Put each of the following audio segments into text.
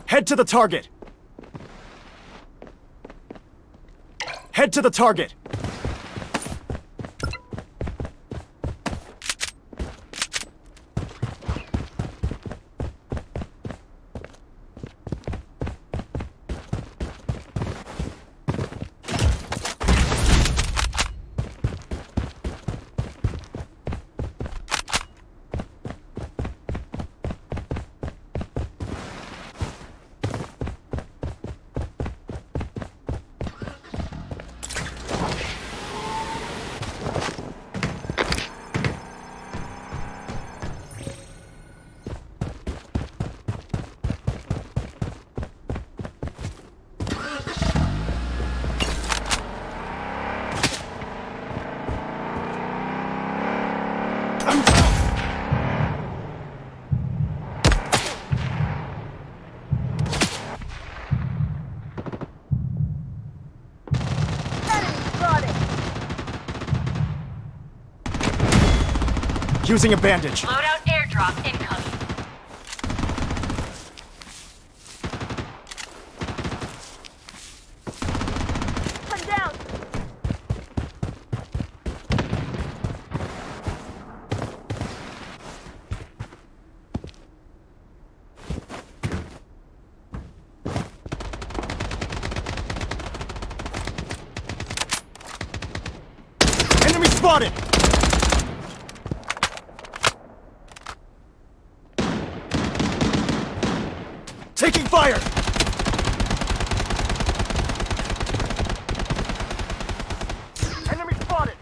Head to the target! Head to the target! Using a bandage. Loadout airdrop incoming. I'm down. Enemy spotted! Taking fire! Enemy spotted!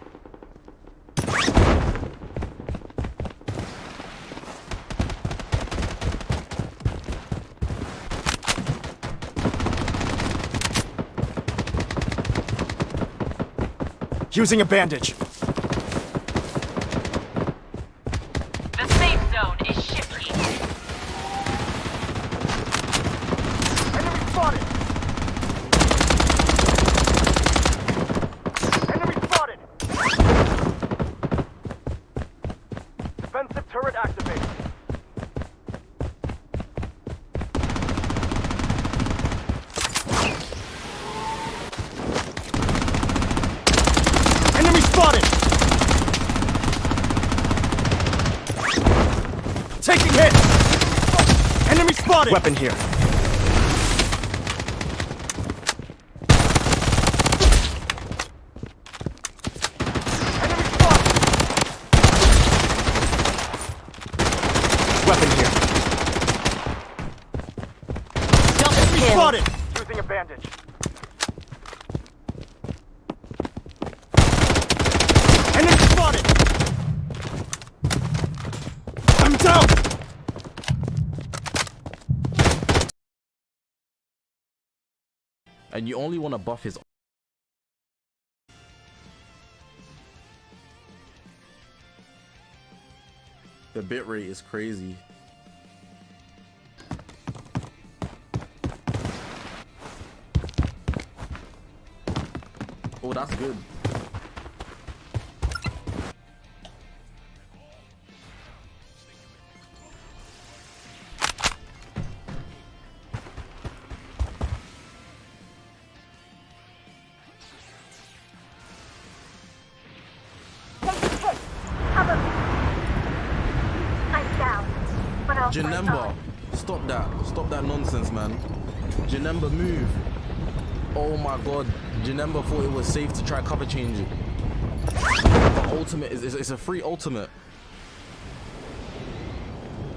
Using a bandage. The safe zone is shifting. Enemy spotted! Enemy spotted! Defensive turret activated. Enemy spotted! Taking hit! Enemy spotted! Weapon here. Weapon here. Double kill. Spotted! Using a bandage. Enemy spotted! I'm down! And you only want to buff his. The bitrate is crazy. Oh, that's good. Janemba, stop that nonsense, man. Janemba, move. Oh my god, Janemba thought it was safe to try cover change it. The ultimate is it's a free ultimate.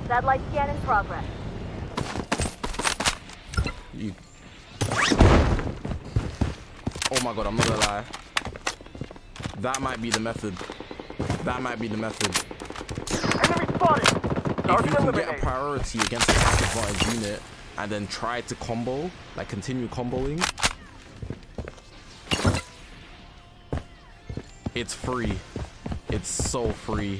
Satellite scan in progress. You. Oh my god, I'm not gonna lie. That might be the method. That might be the method. Enemy spotted! If you can get a priority against a disadvantaged unit and then try to combo, like continue comboing, it's free. It's so free.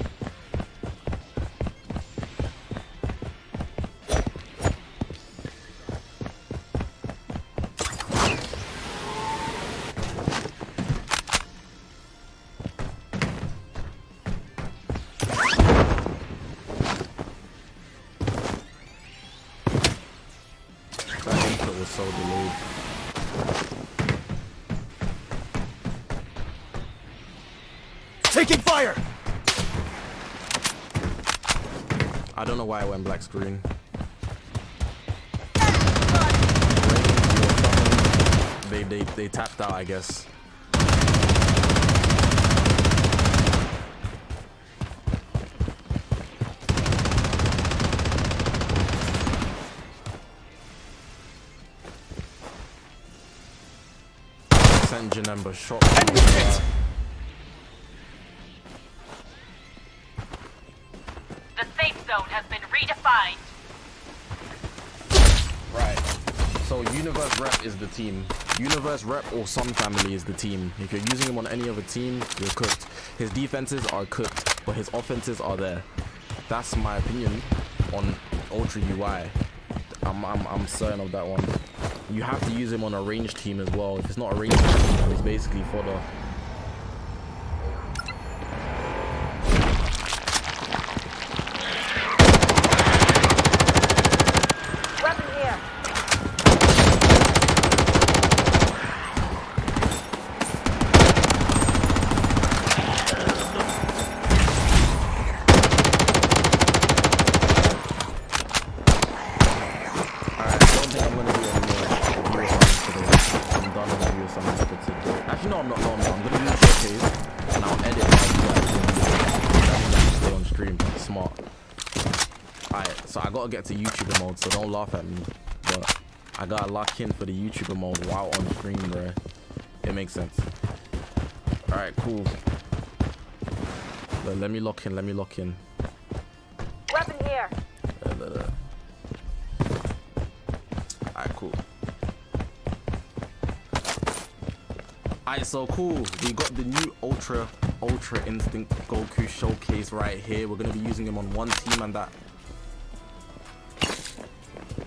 was so delayed. Taking fire! I don't know why I went black screen. They tapped out, I guess. Send Janemba shot. The safe zone has been redefined. Right. So Universe Rep is the team. Universe Rep or Sun Family is the team. If you're using him on any other team, you're cooked. His defenses are cooked, but his offenses are there. That's my opinion on Ultra UI. I'm certain of that one. You have to use him on a ranged team as well. If it's not a ranged team, it's basically fodder. Actually, no, I'm not. No, I'm gonna do showcase and I'll edit while you guys stay on stream. Smart. Alright, so I gotta get to YouTuber mode, so don't laugh at me. But I gotta lock in for the YouTuber mode while on stream, bro. It makes sense. Alright, cool. But let me lock in. Weapon here. Alright, cool. Alright, so cool. We got the new Ultra Instinct Goku showcase right here. We're gonna be using him on one team, and that.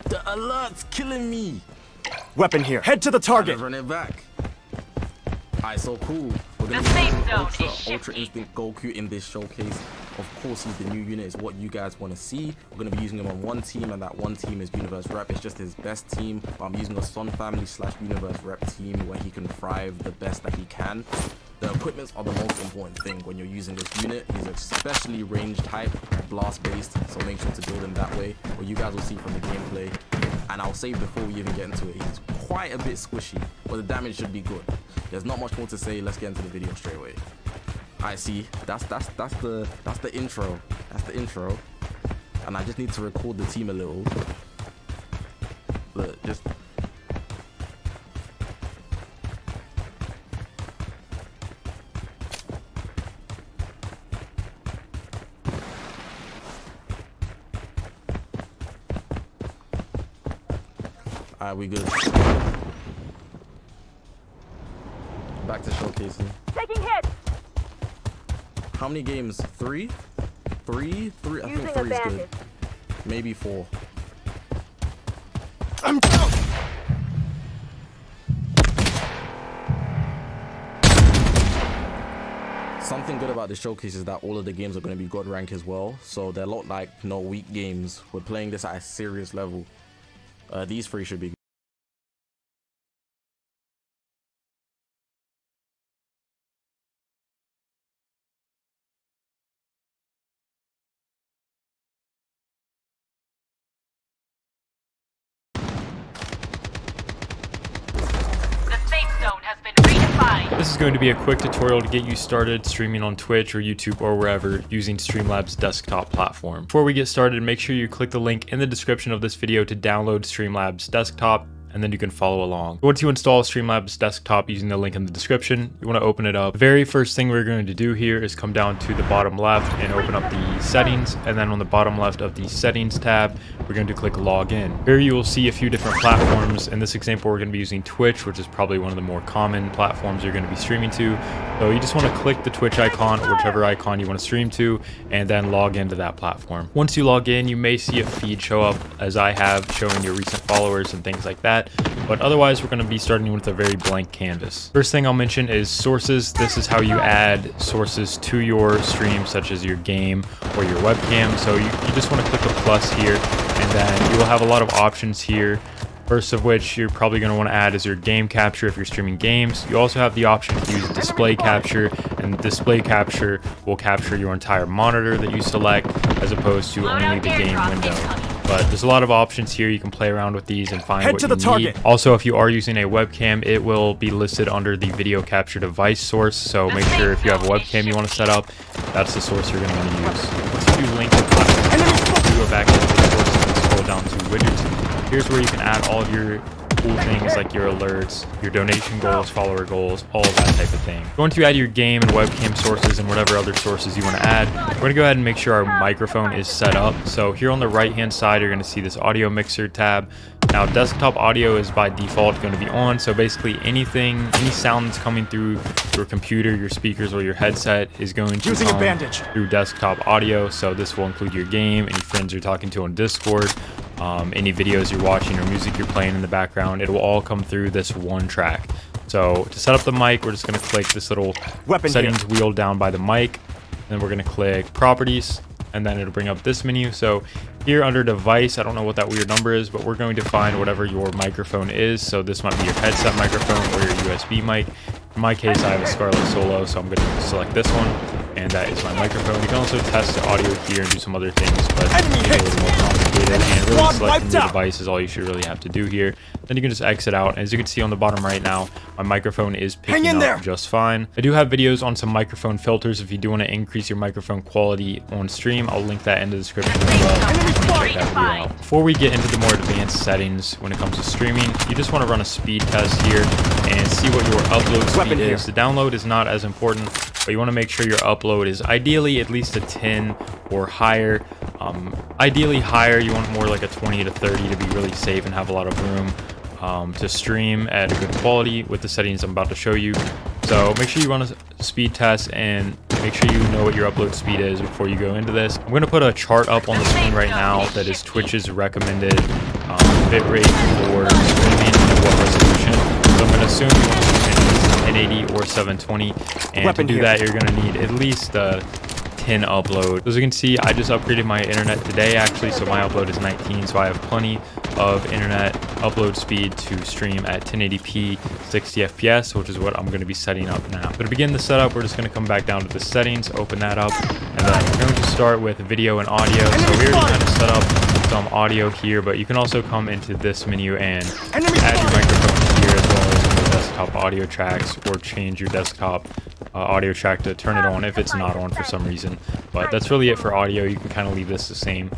The alert's killing me. Weapon here. Head to the target. Run it back. Alright, so cool. We're gonna The be safe using zone Ultra is shifting. Instinct Goku in this showcase. Of course, he's the new unit. Is what you guys want to see. We're gonna be using him on one team, and that one team is Universe Rep. It's just his best team. But I'm using a Sun Family / Universe Rep team where he can thrive the best that he can. The equipments are the most important thing when you're using this unit. He's especially range type, blast based, so make sure to build him that way. What you guys will see from the gameplay. And I'll say before we even get into it, he's quite a bit squishy, but the damage should be good. There's not much more to say. Let's get into the video straight away. I see. That's the intro. That's the intro. And I just need to record the team a little. Look, just. Alright, we good. Back to showcasing. Taking hits. How many games? Three? Three? I think 3 is good. Maybe 4. I'm down. Something good about this showcase is that all of the games are going to be God rank as well. So they're not like no weak games. We're playing this at a serious level. These 3 should be good. This is going to be a quick tutorial to get you started streaming on Twitch or YouTube or wherever using Streamlabs desktop platform. Before we get started, make sure you click the link in the description of this video to download Streamlabs desktop, and then you can follow along. Once you install Streamlabs desktop using the link in the description, you want to open it up. The very first thing we're going to do here is come down to the bottom left and open up the settings, and then on the bottom left of the settings tab, we're going to click login. Here you will see a few different platforms. In this example, we're going to be using Twitch, which is probably one of the more common platforms you're going to be streaming to. So you just want to click the Twitch icon or whichever icon you want to stream to, and then log into that platform. Once you log in, you may see a feed show up, as I have, showing your recent followers and things like that. But otherwise, we're going to be starting with a very blank canvas. First thing I'll mention is sources. This is how you add sources to your stream, such as your game or your webcam. So you just want to click the plus here, and then you will have a lot of options here First of which you're probably going to want to add is your game capture if you're streaming games. You also have the option to use display capture, and display capture will capture your entire monitor that you select as opposed to only the game window. But there's a lot of options here. You can play around with these and find what you need. Also, if you are using a webcam, it will be listed under the video capture device source. So make sure if you have a webcam you want to set up, that's the source you're going to want to use. Once you do link the platform, you go back into the source and scroll down to widgets. Here's where you can add all of your cool things like your alerts, your donation goals, follower goals, all of that type of thing. Once you add your game and webcam sources and whatever other sources you want to add, we're going to go ahead and make sure our microphone is set up. So here on the right hand side, you're going to see this audio mixer tab. Now desktop audio is by default going to be on, so basically any sound that's coming through your computer, your speakers, or your headset is going to come through desktop audio. So this will include your game, any friends you're talking to on Discord, any videos you're watching or music you're playing in the background. It will all come through this one track. So to set up the mic, we're just going to click this little settings wheel down by the mic, and then we're going to click properties, and then it'll bring up this menu. So here under device, I don't know what that weird number is, but we're going to find whatever your microphone is. So this might be your headset microphone or your USB mic. In my case, I have a Scarlett Solo, so I'm going to select this one, and that is my microphone. You can also test the audio here and do some other things, but it's a little more complicated, and really selecting your device is all you should really have to do here. Then you can just exit out. As you can see on the bottom right now, my microphone is picking up just fine. I do have videos on some microphone filters. If you do want to increase your microphone quality on stream, I'll link that in the description as well. Check that video out. Before we get into the more advanced settings when it comes to streaming, you just want to run a speed test here and see what your upload speed is. The download is not as important, but you want to make sure your upload is ideally at least a 10 or higher. Ideally higher, you want more like a 20 to 30 to be really safe and have a lot of room to stream at a good quality with the settings I'm about to show you. So make sure you run a speed test and make sure you know what your upload speed is before you go into this. I'm going to put a chart up on the screen right now that is Twitch's recommended bitrate for streaming and what resolution. So I'm going to assume you want to stream at 1080 or 720, and to do that you're going to need at least 10 upload. As you can see, I just upgraded my internet today actually, so my upload is 19, so I have plenty of internet upload speed to stream at 1080p 60 fps, which is what I'm going to be setting up now. So to begin the setup, we're just going to come back down to the settings, open that up, and then we're going to start with video and audio. So we already kind of set up some audio here, but you can also come into this menu and add your microphone here as well as your desktop audio tracks, or change your desktop audio track to turn it on if it's not on for some reason. But that's really it for audio. You can kind of leave this the same.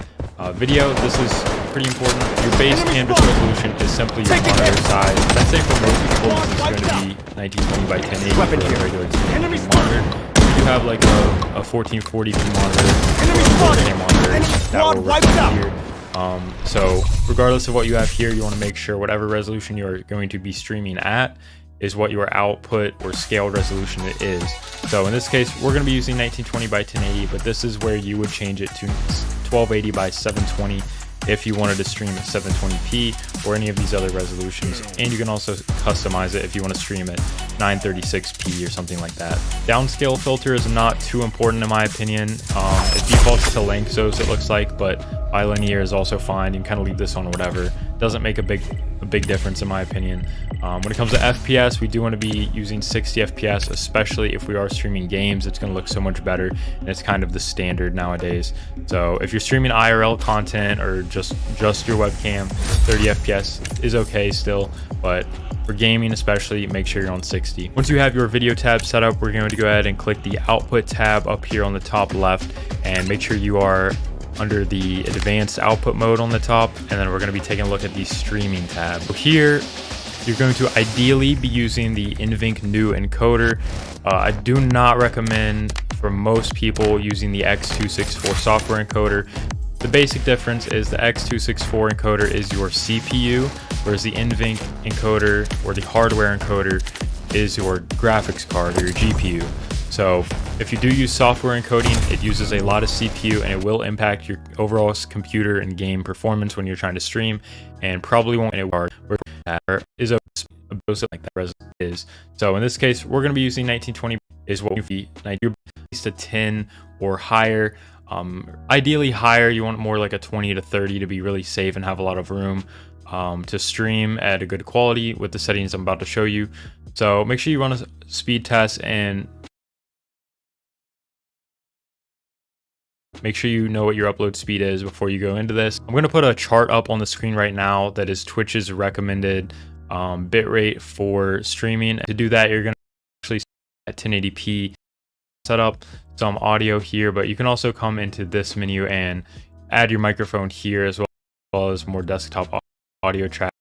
Video, this is pretty important. Your base canvas resolution is simply your monitor size. I'd say for most people this is going to be 1920 by 1080 for a regular 1080p monitor. If you have like a 1440p monitor or a 4K monitor, that will work here. So regardless of what you have here, you want to make sure whatever resolution you're going to be streaming at is what your output or scaled resolution it is. So in this case, we're going to be using 1920 by 1080, but this is where you would change it to 1280 by 720 if you wanted to stream at 720p or any of these other resolutions. And you can also customize it if you want to stream at 936p or something like that. Downscale filter is not too important in my opinion. It defaults to Lanczos it looks like, but bilinear is also fine. You can kind of leave this on whatever. Doesn't make a big difference in my opinion. When it comes to FPS, we do want to be using 60 FPS, especially if we are streaming games. It's going to look so much better, and it's kind of the standard nowadays. So if you're streaming IRL content or just your webcam, 30 FPS is okay still, but for gaming especially, make sure you're on 60. Once you have your video tab set up, we're going to go ahead and click the output tab up here on the top left, and make sure you are under the advanced output mode on the top, and then we're going to be taking a look at the streaming tab. So here you're going to ideally be using the NVENC new encoder. I do not recommend for most people using the X264 software encoder. The basic difference is the X264 encoder is your CPU, whereas the NVENC encoder or the hardware encoder is your graphics card or your GPU. So if you do use software encoding, it uses a lot of CPU and it will impact your overall computer and game performance when you're trying to stream, and probably won't is a like that is. So in this case, we're going to be using 1920 is what we at least a 10 or higher. Ideally higher, you want more like a 20 to 30 to be really safe and have a lot of room to stream at a good quality with the settings I'm about to show you. So make sure you run a speed test and make sure you know what your upload speed is before you go into this. I'm going to put a chart up on the screen right now that is Twitch's recommended bitrate for streaming. To do that, you're going to actually at 1080p set up some audio here, but you can also come into this menu and add your microphone here as well as more desktop audio track.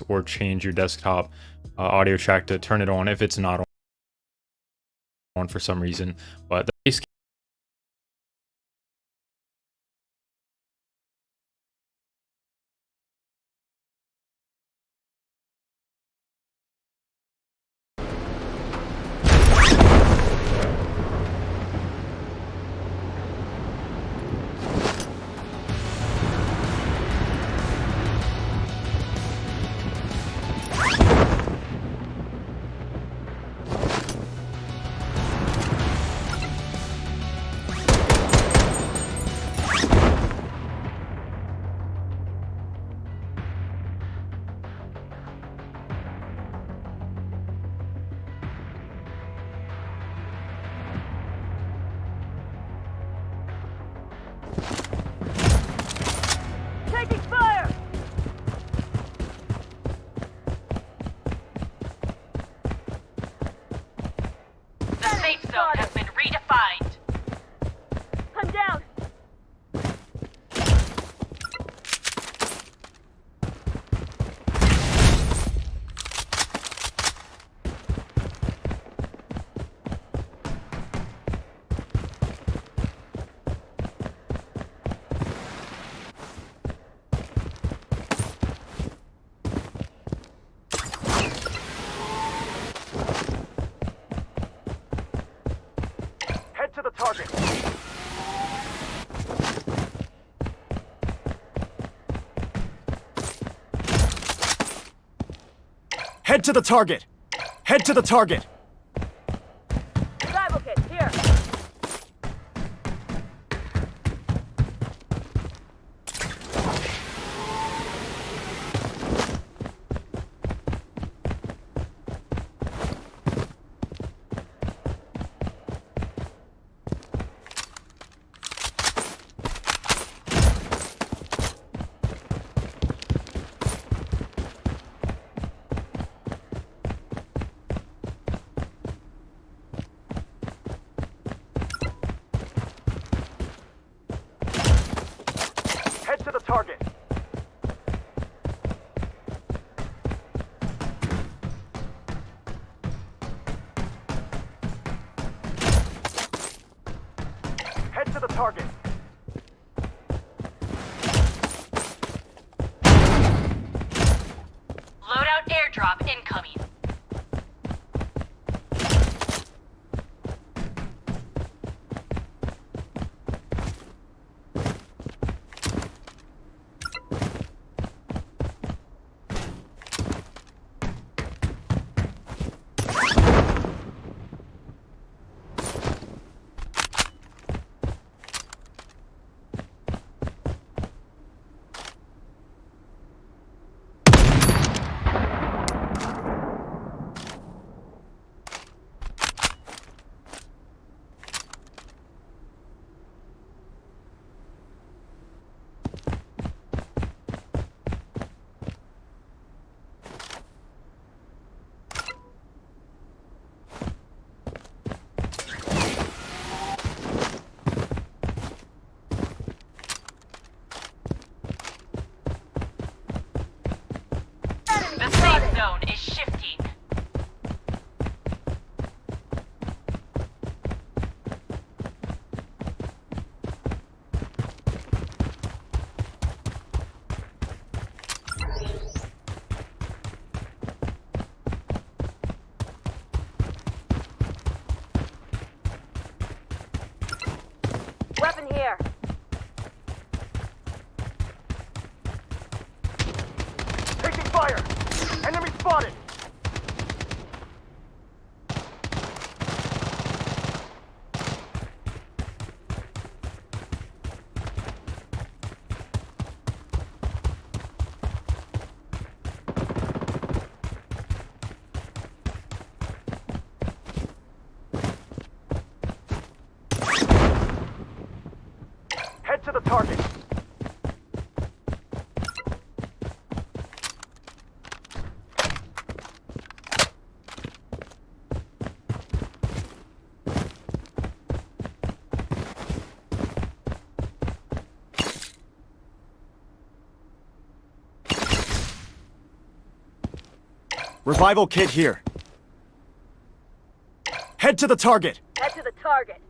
Or change your desktop audio track to turn it on if it's not on for some reason. But the base Taking fire! The safe zone has been redefined. I'm down. Head to the target. Head to the target. Head to the target. Survival kit, here. Head to the target. Head to the target. Loadout airdrop incoming. fire! Enemy spotted! Head to the target. Revival kit here. Head to the target. Head to the target.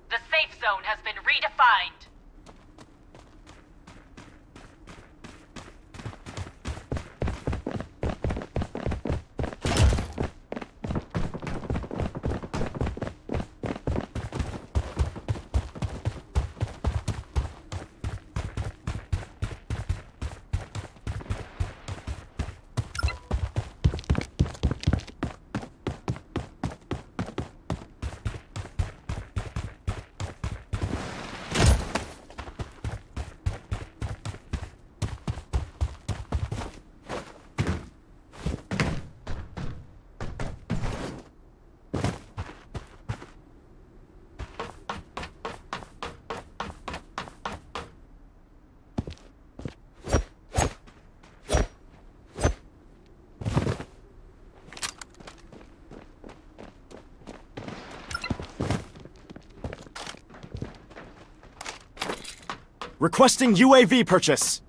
The safe zone has been redefined. Requesting UAV purchase.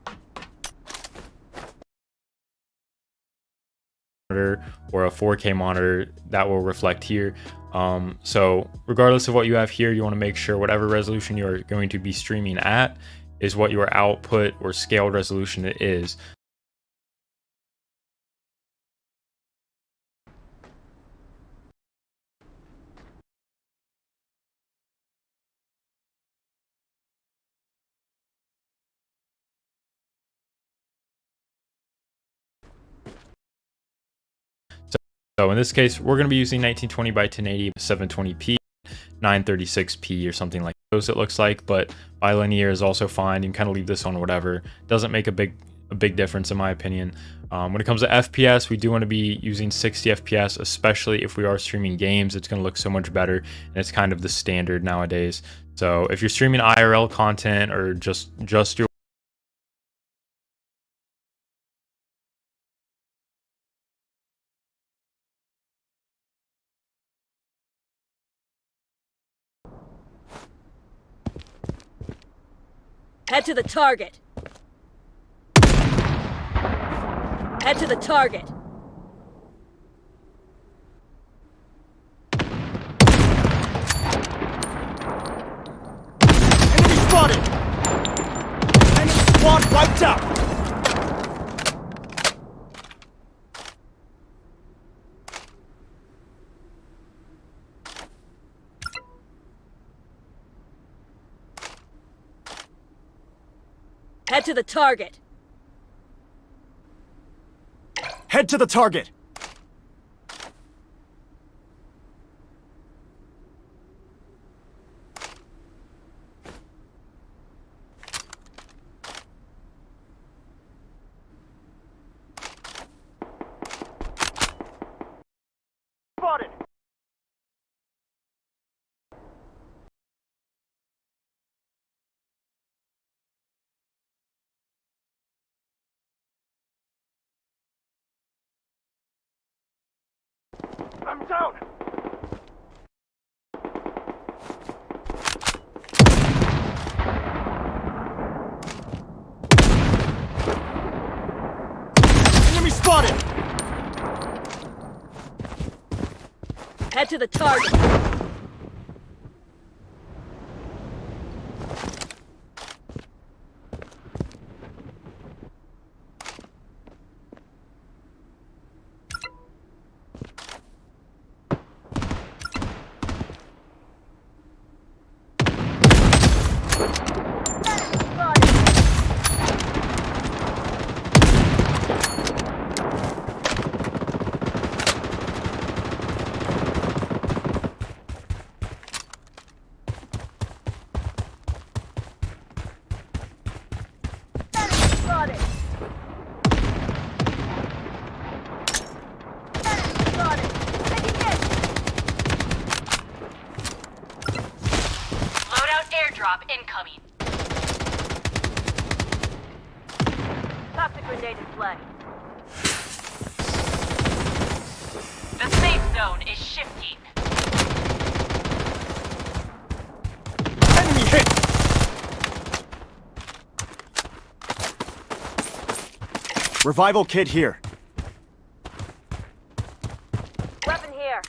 Or a 4K monitor that will reflect here. So regardless of what you have here, you want to make sure whatever resolution you're going to be streaming at is what your output or scaled resolution is. So in this case, we're going to be using 1920 by 1080 720p, 936p or something like those it looks like, but bilinear is also fine. You can kind of leave this on whatever. Doesn't make a big difference in my opinion. When it comes to FPS, we do want to be using 60 FPS, especially if we are streaming games. It's going to look so much better, and it's kind of the standard nowadays. So if you're streaming IRL content or just your Head to the target. Head to the target. Enemy spotted! Enemy squad wiped out! Head to the target. Head to the target! Spotted! I'm down! Enemy spotted! Head to the target. Loadout airdrop incoming. Toxic grenade in play. The safe zone is shifting. Enemy hit! Revival kit here. Weapon here.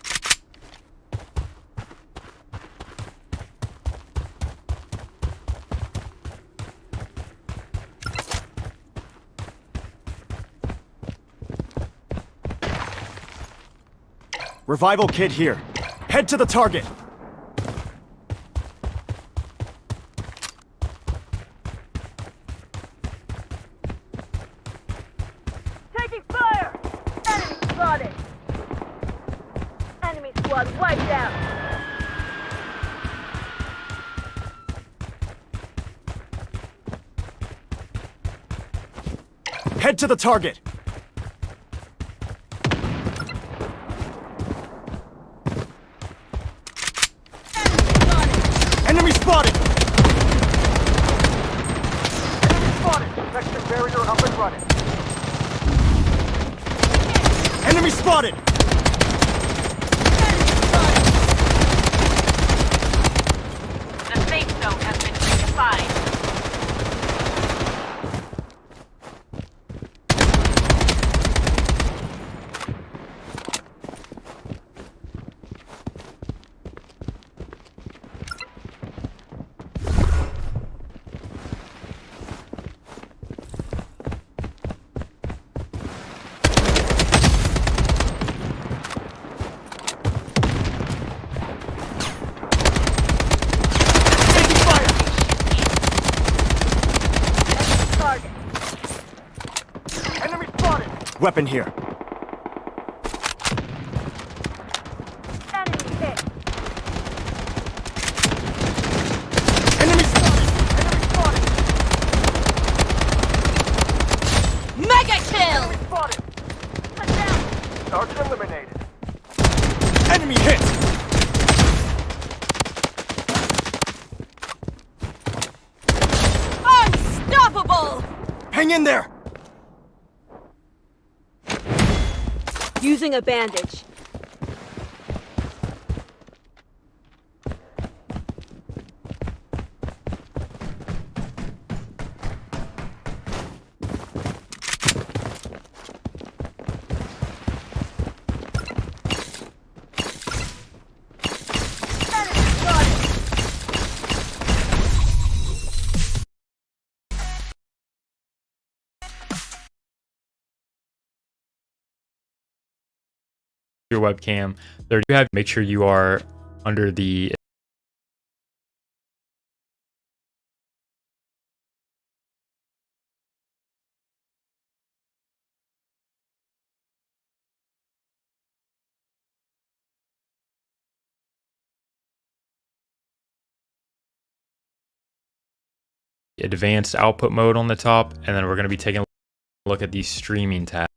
Revival kit here. Head to the target. Taking fire! Enemy spotted! Enemy squad wiped out! Head to the target. Enemy spotted! Enemy spotted! Protection barrier up and running. Enemy spotted! The safe zone has been redefined. Weapon here. Enemy hit. Enemy spotted! Enemy spotted! Mega kill! Enemy spotted! Hang in there! Using a bandage. Your webcam. There you have. Make sure you are under the advanced output mode on the top, and then we're going to be taking a look at the streaming tab.